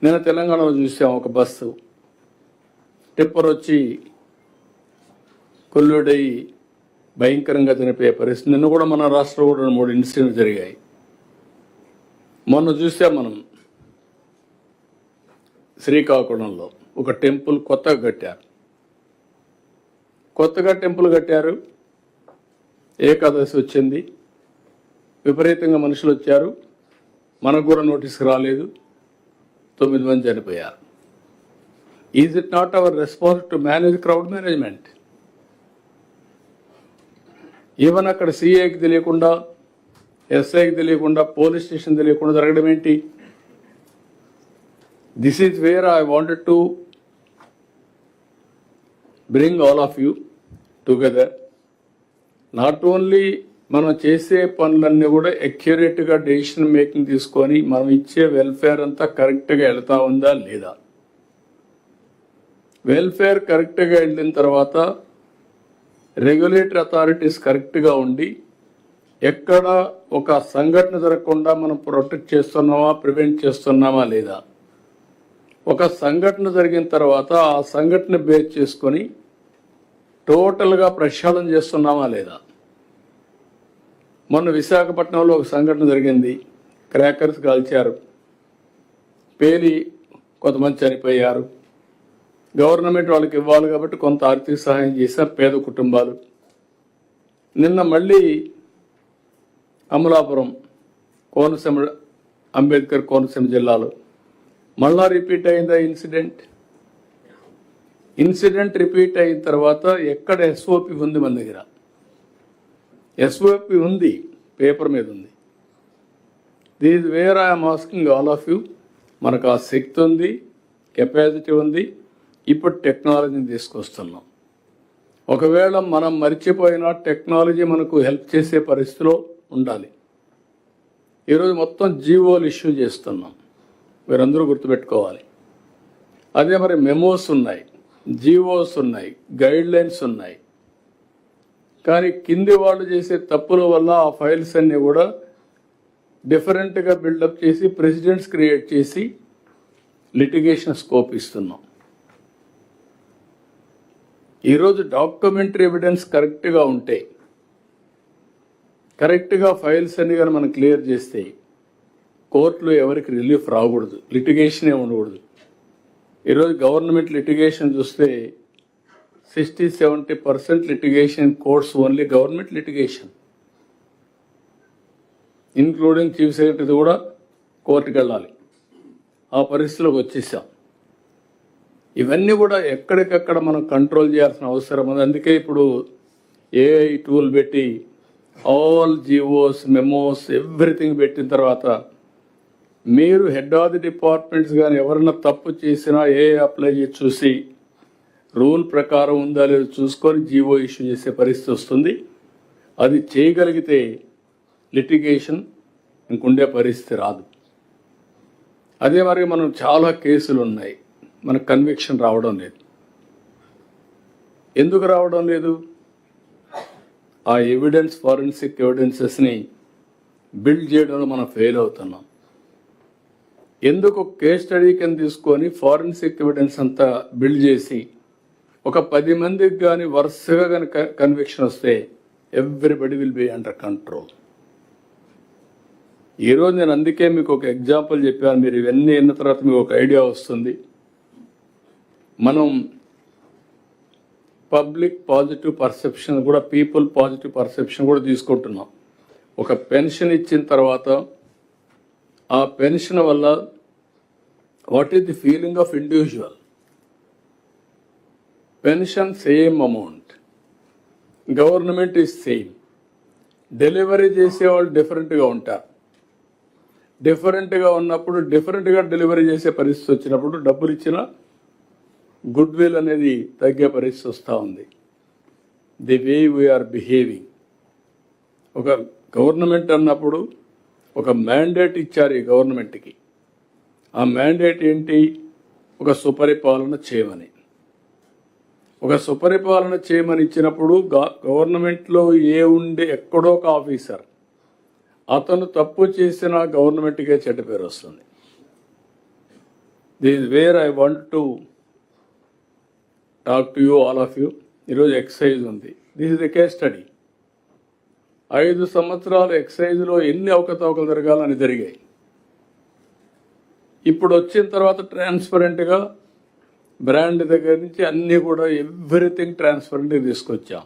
నేను తెలంగాణలో చూసాం, ఒక బస్సు టిప్పర్ వచ్చి కొల్లుడై భయంకరంగా చనిపోయే పరిస్థితి. నిన్న కూడా మన రాష్ట్రంలో కూడా 3 ఇన్సిడెంట్లు జరిగాయి. మొన్న చూసాం మనం శ్రీకాకుళంలో ఒక టెంపుల్ కొత్తగా కట్టారు. ఏకాదశి వచ్చింది, విపరీతంగా మనుషులు వచ్చారు. మనకు కూడా నోటీస్కి రాలేదు, 9 మంది చనిపోయారు. Is it not our response to manage crowd management? Even అక్కడ సిఐకి తెలియకుండా, ఎస్ఐకి తెలియకుండా, పోలీస్ స్టేషన్ తెలియకుండా జరగడం ఏంటి? This is where I wanted to bring all of you together. Not only మనం చేసే పనులన్నీ కూడా అక్యురేట్గా డెసిషన్ మేకింగ్ తీసుకొని మనం ఇచ్చే వెల్ఫేర్ అంతా కరెక్ట్గా వెళ్తా ఉందా లేదా. వెల్ఫేర్ కరెక్ట్గా వెళ్ళిన తర్వాత రెగ్యులేటరీ అథారిటీస్ కరెక్ట్గా ఉండి ఎక్కడ ఒక సంఘటన జరగకుండా మనం ప్రొటెక్ట్ చేస్తున్నామా, ప్రివెంట్ చేస్తున్నామా లేదా. ఒక సంఘటన జరిగిన తర్వాత ఆ సంఘటన బేస్ చేసుకొని టోటల్గా ప్రక్షాళన చేస్తున్నామా లేదా. మొన్న విశాఖపట్నంలో ఒక సంఘటన జరిగింది, క్రాకర్స్ కాల్చారు, పేలి కొంతమంది చనిపోయారు. గవర్నమెంట్ వాళ్ళకి ఇవ్వాలి కాబట్టి కొంత ఆర్థిక సహాయం చేశారు పేద కుటుంబాలు. నిన్న మళ్ళీ అమలాపురం కోనసీమ, అంబేద్కర్ కోనసీమ జిల్లాలో మళ్ళా రిపీట్ అయిందా ఇన్సిడెంట్ రిపీట్ అయిన తర్వాత ఎక్కడ ఎస్ఓపి ఉంది? మన దగ్గర ఎస్ఓపి ఉంది, పేపర్ మీద ఉంది. These where I'm asking all of you. మనకు ఆ శక్తి ఉంది, కెపాసిటీ ఉంది, ఇప్పుడు టెక్నాలజీని తీసుకొస్తున్నాం. ఒకవేళ మనం మర్చిపోయినా టెక్నాలజీ మనకు హెల్ప్ చేసే పరిస్థితిలో ఉండాలి. ఈరోజు మొత్తం జీవోలు ఇష్యూ చేస్తున్నాం, మీరందరూ గుర్తుపెట్టుకోవాలి. అదే మరి మెమోస్ ఉన్నాయి, జీవోస్ ఉన్నాయి, గైడ్ లైన్స్ ఉన్నాయి. కానీ కింది వాళ్ళు చేసే తప్పుల వల్ల ఆ ఫైల్స్ అన్నీ కూడా డిఫరెంట్గా బిల్డప్ చేసి ప్రెసిడెంట్స్ క్రియేట్ చేసి లిటిగేషన్ స్కోప్ ఇస్తున్నాం. ఈరోజు డాక్యుమెంటరీ ఎవిడెన్స్ కరెక్ట్గా ఉంటే, కరెక్ట్గా ఫైల్స్ అన్ని కానీ మనం క్లియర్ చేస్తే కోర్టులో ఎవరికి రిలీఫ్ రాకూడదు, లిటిగేషనే ఉండకూడదు. ఈరోజు గవర్నమెంట్ లిటిగేషన్ చూస్తే 60-70% litigation courts only government litigation, including chief secretary కూడా కోర్టుకు వెళ్ళాలి. ఆ పరిస్థితిలోకి వచ్చేసాం. ఇవన్నీ కూడా ఎక్కడికక్కడ మనం కంట్రోల్ చేయాల్సిన అవసరం ఉంది. అందుకే ఇప్పుడు ఏఐ టూల్ పెట్టి ఆల్ జీవోస్, మెమోస్, ఎవ్రీథింగ్ పెట్టిన తర్వాత మీరు హెడ్ ఆఫ్ ది డిపార్ట్మెంట్స్ కానీ ఎవరైనా తప్పు చేసినా ఏఐ అప్లై చేసి చూసి రూల్ ప్రకారం ఉందా లేదో చూసుకొని జీవో ఇష్యూ చేసే పరిస్థితి వస్తుంది. అది చేయగలిగితే లిటిగేషన్ ఇంకుండే పరిస్థితి రాదు. అదే మరి మనం చాలా కేసులు ఉన్నాయి, మనకు కన్విక్షన్ రావడం లేదు. ఎందుకు రావడం లేదు? ఆ ఎవిడెన్స్, ఫారెన్సిక్ ఎవిడెన్సెస్ని బిల్డ్ చేయడంలో మనం ఫెయిల్ అవుతున్నాం. ఎందుకు కేస్ స్టడీ కింద తీసుకొని ఫారెన్సిక్ ఎవిడెన్స్ అంతా బిల్డ్ చేసి ఒక 10 మందికి కానీ వరుసగా కానీ కన్విక్షన్ వస్తే everybody will be under control. ఈరోజు నేను అందుకే మీకు ఒక ఎగ్జాంపుల్ చెప్పాను. మీరు ఇవన్నీ అయిన తర్వాత మీకు ఒక ఐడియా వస్తుంది. మనం పబ్లిక్ పాజిటివ్ పర్సెప్షన్ కూడా, పీపుల్ పాజిటివ్ పర్సెప్షన్ కూడా తీసుకుంటున్నాం. ఒక పెన్షన్ ఇచ్చిన తర్వాత ఆ పెన్షన్ వల్ల what is the feeling of individual? Pension same amount, government is same. Delivery చేసేవాళ్ళు డిఫరెంట్గా ఉంటారు. డిఫరెంట్గా ఉన్నప్పుడు డిఫరెంట్గా డెలివరీ చేసే పరిస్థితి వచ్చినప్పుడు డబ్బులు ఇచ్చిన గుడ్ విల్ అనేది తగ్గే పరిస్థితి వస్తూ ఉంది. The way we are behaving. ఒక గవర్నమెంట్ అన్నప్పుడు ఒక మ్యాండేట్ ఇచ్చారు ఈ గవర్నమెంట్కి. ఆ మ్యాండేట్ ఏంటి? ఒక సుపరిపాలన చేయమని. ఒక సుపరిపాలన చేయమని ఇచ్చినప్పుడు గవర్నమెంట్లో ఎక్కడో ఒక ఆఫీసర్ అతను తప్పు చేసిన గవర్నమెంట్కే చెడ్డ పేరు వస్తుంది. This is where I want to talk to you all of you. ఈరోజు ఎక్సైజ్ ఉంది. This is the case study. 5 సంవత్సరాలు ఎక్సైజ్లో ఎన్ని అవకతవకలు జరగాలని జరిగాయి. ఇప్పుడు వచ్చిన తర్వాత ట్రాన్స్పరెంట్గా బ్రాండ్ దగ్గర నుంచి అన్నీ కూడా ఎవ్రీథింగ్ ట్రాన్స్పరెంట్గా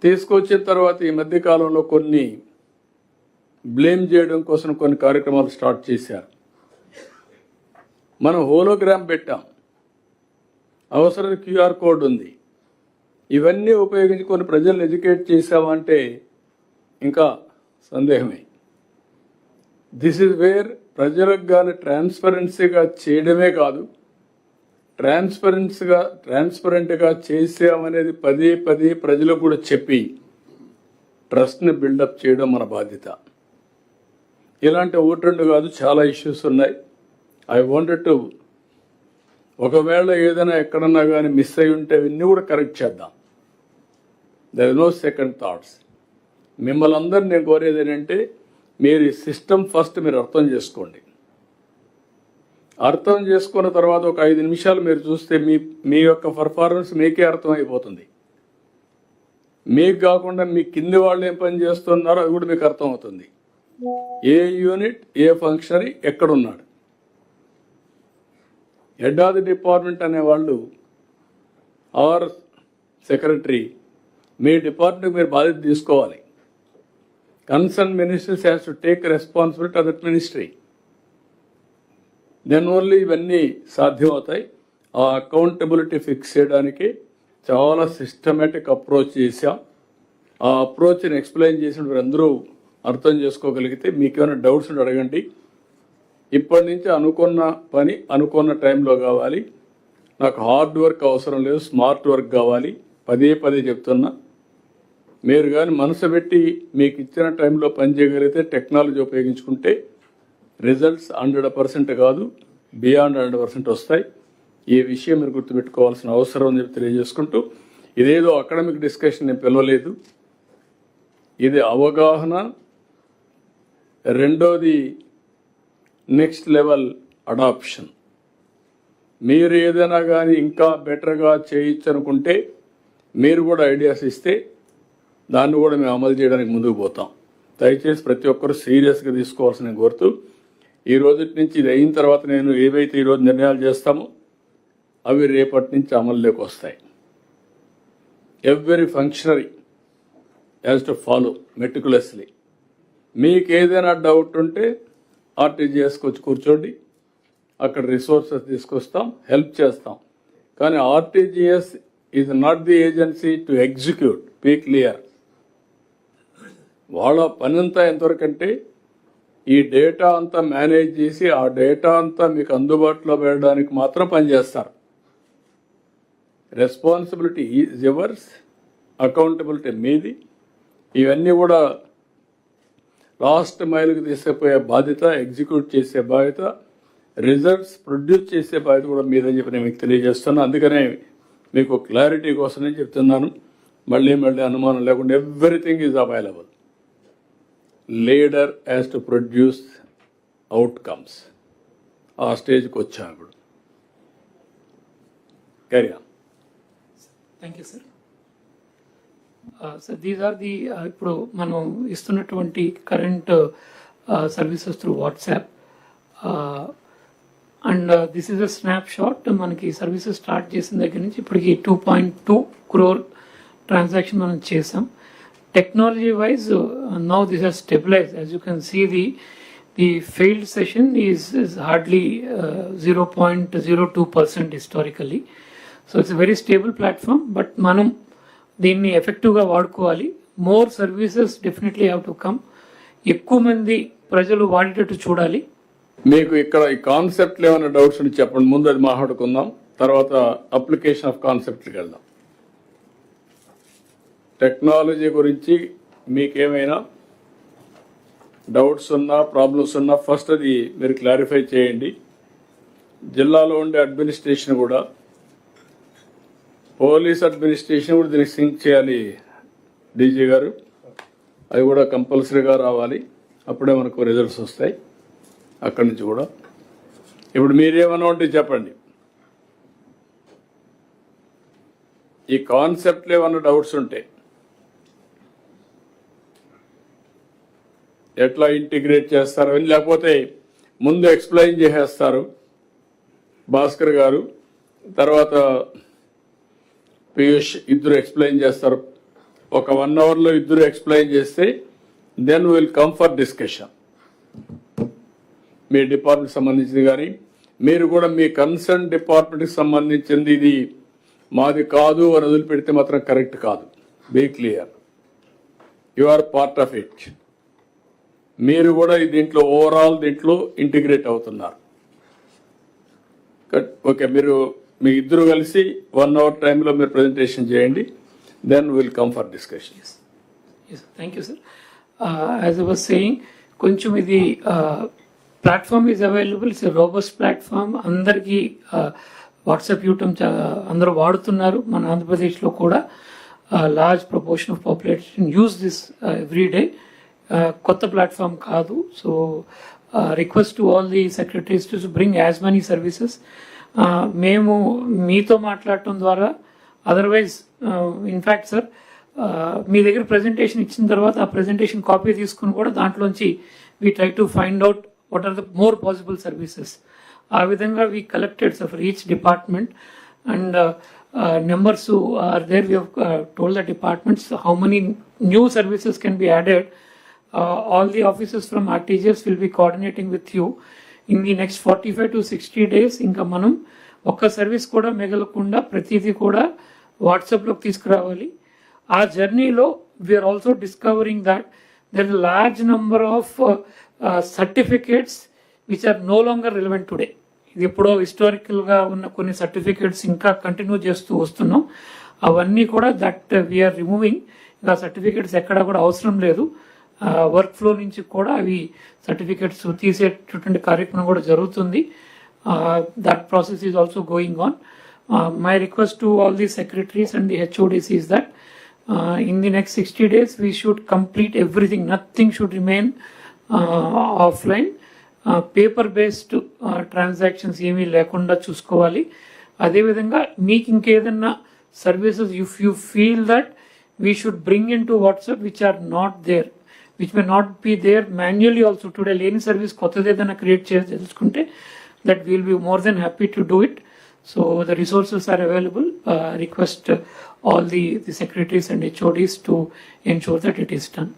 తీసుకొచ్చిన తర్వాత ఈ మధ్య కాలంలో కొన్ని బ్లేమ్ చేయడం కోసం కొన్ని కార్యక్రమాలు స్టార్ట్ చేశారు. మనం హోలోగ్రామ్ పెట్టాం, అవసరం క్యూఆర్ కోడ్ ఉంది. ఇవన్నీ ఉపయోగించి కొన్ని ప్రజలను ఎడ్యుకేట్ చేశామంటే ఇంకా సందేహమే. దిస్ ఇస్ వేర్ ప్రజలకు కానీ ట్రాన్స్పరెన్సీగా చేయడమే కాదు, ట్రాన్స్పరెంట్గా చేసామనేది పదే ప్రజలకు కూడా చెప్పి ట్రస్ట్ని బిల్డప్ చేయడం మన బాధ్యత. ఇలాంటి 1-2 కాదు, చాలా ఇష్యూస్ ఉన్నాయి. ఐ వాంటెడ్ టు, ఒకవేళ ఏదైనా ఎక్కడన్నా కానీ మిస్ అయి ఉంటే ఇవన్నీ కూడా కరెక్ట్ చేద్దాం. There is no second thoughts. మిమ్మల్ని అందరూ నేను కోరేది ఏంటంటే, మీరు ఈ సిస్టమ్ ఫస్ట్ మీరు అర్థం చేసుకోండి. అర్థం చేసుకున్న తర్వాత ఒక 5 నిమిషాలు మీరు చూస్తే మీ యొక్క పర్ఫార్మెన్స్ మీకే అర్థమైపోతుంది. మీకు కాకుండా మీ కింది వాళ్ళు ఏం పని చేస్తున్నారో అది కూడా మీకు అర్థమవుతుంది. ఏ యూనిట్, ఏ ఫంక్షనరీ ఎక్కడున్నాడు. హెడ్ ఆఫ్ ది డిపార్ట్మెంట్ అనేవాళ్ళు ఆర్ సెక్రటరీ, మీ డిపార్ట్మెంట్కి మీరు బాధ్యత తీసుకోవాలి. Concern ministers has to take responsibility of that ministry. Then only ఇవన్నీ సాధ్యమవుతాయి. ఆ అకౌంటబిలిటీ ఫిక్స్ చేయడానికి చాలా సిస్టమేటిక్ అప్రోచ్ చేశాం. ఆ అప్రోచ్ని ఎక్స్ప్లెయిన్ చేసిన మీరు అందరూ అర్థం చేసుకోగలిగితే మీకు ఏమైనా డౌట్స్ ఉంటే అడగండి. ఇప్పటి నుంచి అనుకున్న పని అనుకున్న టైంలో కావాలి. నాకు హార్డ్ వర్క్ అవసరం లేదు, స్మార్ట్ వర్క్ కావాలి. పదే చెప్తున్నా. మీరు కానీ మనసు పెట్టి మీకు ఇచ్చిన టైంలో పని చేయగలిగితే, టెక్నాలజీ ఉపయోగించుకుంటే రిజల్ట్స్ 100% కాదు, బియాండ్ 100% వస్తాయి. ఈ విషయం మీరు గుర్తుపెట్టుకోవాల్సిన అవసరం అని చెప్పి తెలియజేసుకుంటూ, ఇదేదో అకాడమిక్ డిస్కషన్ నేను పిలవలేదు. ఇది అవగాహన. రెండోది నెక్స్ట్ లెవెల్ అడాప్షన్. మీరు ఏదైనా కానీ ఇంకా బెటర్గా చేయొచ్చు అనుకుంటే మీరు కూడా ఐడియాస్ ఇస్తే దాన్ని కూడా మేము అమలు చేయడానికి ముందుకు పోతాం. దయచేసి ప్రతి ఒక్కరు సీరియస్గా తీసుకోవాల్సిన కోరుతూ, ఈ రోజు నుంచి ఇది అయిన తర్వాత నేను ఏవైతే ఈరోజు నిర్ణయాలు చేస్తామో అవి రేపటి నుంచి అమల్లోకి వస్తాయి. Every functionary has to follow meticulously. మీకు ఏదైనా డౌట్ ఉంటే ఆర్టీజీఎస్కి వచ్చి కూర్చోండి, అక్కడ రిసోర్సెస్ తీసుకొస్తాం, హెల్ప్ చేస్తాం. కానీ RTGS is not the agency to execute. Be clear. వాళ్ళ పని అంతా ఎంతవరకంటే ఈ డేటా అంతా మేనేజ్ చేసి ఆ డేటా అంతా మీకు అందుబాటులో పెట్టడానికి మాత్రం పనిచేస్తారు. రెస్పాన్సిబిలిటీ ఈజ్ యువర్స్, అకౌంటబిలిటీ మీది. ఇవన్నీ కూడా లాస్ట్ మైల్కి తీసుకుపోయే బాధ్యత, ఎగ్జిక్యూట్ చేసే బాధ్యత, రిజల్ట్స్ ప్రొడ్యూస్ చేసే బాధ్యత కూడా మీదని చెప్పి నేను మీకు తెలియజేస్తున్నాను. అందుకనే మీకు క్లారిటీ కోసం నేను చెప్తున్నాను. మళ్ళీ అనుమానం లేకుండా everything is available. Leader has to produce outcomes. ఆ స్టేజ్కి వచ్చాను ఇప్పుడు. Carry on. Thank you sir. Sir these are the ఇప్పుడు మనం ఇస్తున్నటువంటి current services through WhatsApp. And this is a snapshot. మనకి సర్వీసెస్ స్టార్ట్ చేసిన దగ్గర నుంచి ఇప్పటికి 2.2 crore ట్రాన్సాక్షన్ మనం చేసాం. Technology wise, now this has stabilized. As you can see, the failed session is hardly 0.02% historically. So it's a very stable platform, but manam దీన్ని ఎఫెక్టివ్గా వాడుకోవాలి. More services definitely have to come. ఎక్కువ మంది ప్రజలు వాడేటట్టు చూడాలి. మీకు ఇక్కడ ఈ కాన్సెప్ట్లో ఏమైనా డౌట్స్ ఉంటే చెప్పండి. ముందు అది మాట్లాడుకుందాం, తర్వాత అప్లికేషన్ ఆఫ్ కాన్సెప్ట్కి వెళ్దాం. టెక్నాలజీ గురించి మీకేమైనా డౌట్స్ ఉన్నా, ప్రాబ్లమ్స్ ఉన్నా ఫస్ట్ అది మీరు క్లారిఫై చేయండి. జిల్లాలో ఉండే అడ్మినిస్ట్రేషన్ కూడా, పోలీస్ అడ్మినిస్ట్రేషన్ కూడా దీనికి సింక్ చేయాలి డీజీ గారు. అది కూడా కంపల్సరీగా రావాలి. అప్పుడే మనకు రిజల్ట్స్ వస్తాయి అక్కడి నుంచి కూడా. ఇప్పుడు మీరేమన్నా ఉంటే చెప్పండి. ఈ కాన్సెప్ట్లో ఏమన్నా డౌట్స్ ఉంటే ఎట్లా ఇంటిగ్రేట్ చేస్తారు అని, లేకపోతే ముందు ఎక్స్ప్లెయిన్ చేసేస్తారు భాస్కర్ గారు, తర్వాత పీయూష్ ఇద్దరు ఎక్స్ప్లెయిన్ చేస్తారు. ఒక 1 అవర్లో ఇద్దరు ఎక్స్ప్లెయిన్ చేస్తే then will come for discussion. మీ డిపార్ట్మెంట్ సంబంధించింది కానీ మీరు కూడా మీ కన్సర్న్ డిపార్ట్మెంట్కి సంబంధించింది ఇది మాది కాదు అని వదిలిపెడితే మాత్రం కరెక్ట్ కాదు. Be clear, you are part of it. మీరు కూడా దీంట్లో ఓవరాల్ దీంట్లో ఇంటిగ్రేట్ అవుతున్నారు. ఓకే, మీరు మీ ఇద్దరు కలిసి 1 అవర్ టైంలో మీరు ప్రజెంటేషన్ చేయండి, then will come for discussion. Thank you sir. As I was saying, కొంచెం ఇది platform is available, it's robust platform. అందరికీ వాట్సాప్ యూట్యూబ్ అందరూ వాడుతున్నారు. మన ఆంధ్రప్రదేశ్లో కూడా large proportion of population use this every day. కొత్త ప్లాట్ఫామ్ కాదు. So request to all the secretaries to bring as many services. మేము మీతో మాట్లాడటం ద్వారా, అదర్వైజ్ ఇన్ఫ్యాక్ట్ సార్ మీ దగ్గర ప్రజెంటేషన్ ఇచ్చిన తర్వాత ఆ ప్రజెంటేషన్ కాపీ తీసుకుని కూడా దాంట్లోంచి we try to find out what are the more possible services. ఆ విధంగా we collected for each department and numbers are there. We have told the departments how many new services can be added. All the officers from RTGS will be coordinating with you in the next 45 to 60 days. ఇంకా మనం ఒక్క service కూడా మిగలకుండా ప్రతిదీ కూడా వాట్సాప్లోకి తీసుకురావాలి. ఆ జర్నీలో we are also discovering that there is large number of certificates which are no longer relevant today. ఇది ఎప్పుడో హిస్టారికల్గా ఉన్న కొన్ని సర్టిఫికేట్స్ ఇంకా కంటిన్యూ చేస్తూ వస్తున్నాం. అవన్నీ కూడా దట్ వీఆర్ రిమూవింగ్. ఇంకా సర్టిఫికేట్స్ ఎక్కడ కూడా అవసరం లేదు. వర్క్ ఫ్లో నుంచి కూడా అవి సర్టిఫికేట్స్ తీసేటటువంటి కార్యక్రమం కూడా జరుగుతుంది. That process is also going on. My request to all the secretaries and the HODs is that in the next 60 days we should complete everything. Nothing should remain offline. Paper based transactions ఏమీ లేకుండా చూసుకోవాలి. అదేవిధంగా మీకు ఇంకేదన్నా services if you feel that we should bring into WhatsApp which are not there, which may not be there manually also. Today లేని service కొత్తది ఏదైనా create చేసి తెలుసుకుంటే that we'll be more than happy to do it. So the resources are available. Request all the secretaries and HODs to ensure that it is done.